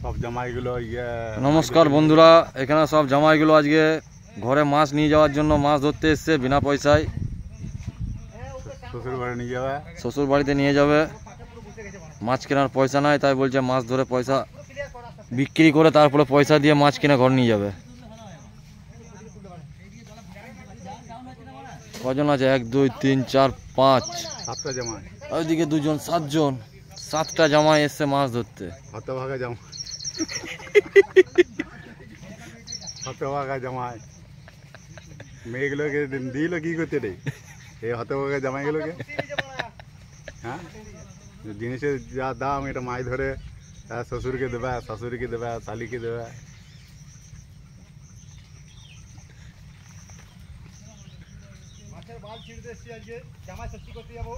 সব জামাইগুলো নমস্কার বন্ধুরা, এখানে সব জামাইগুলো আজকে ঘরে মাছ নিয়ে যাওয়ার জন্য মাছ ধরতে এসছে বিনা পয়সায়। শ্বশুর বাড়িতে নিয়ে যাবে, মাছ কেনার পয়সা নাই, তাই বলছে মাছ ধরে পয়সা বিক্রি করে তারপরে পয়সা দিয়ে মাছ কিনে ঘর নিয়ে যাবে। কজন আছে? 1 2 3 4 5 7টা জামাই, ওইদিকে 2 জন, 7 জন, 7টা জামাই এসছে মাছ ধরতে। হতভাগা জামাই, হতভাগা জামাই মেয়েগুলোকে দিল কি করতে রে? এই হতভাগা জামাইগুলোকে হ্যাঁ, জিনিসের যা দাম, এটা মাছ ধরে শ্বশুরকে দেবে, শাশুড়িকে দেবে, শালিকে দেবে। মাছের বাল ছিঁড়তে এসেছি আজকে, জামাই ষষ্ঠী করতে যাবো।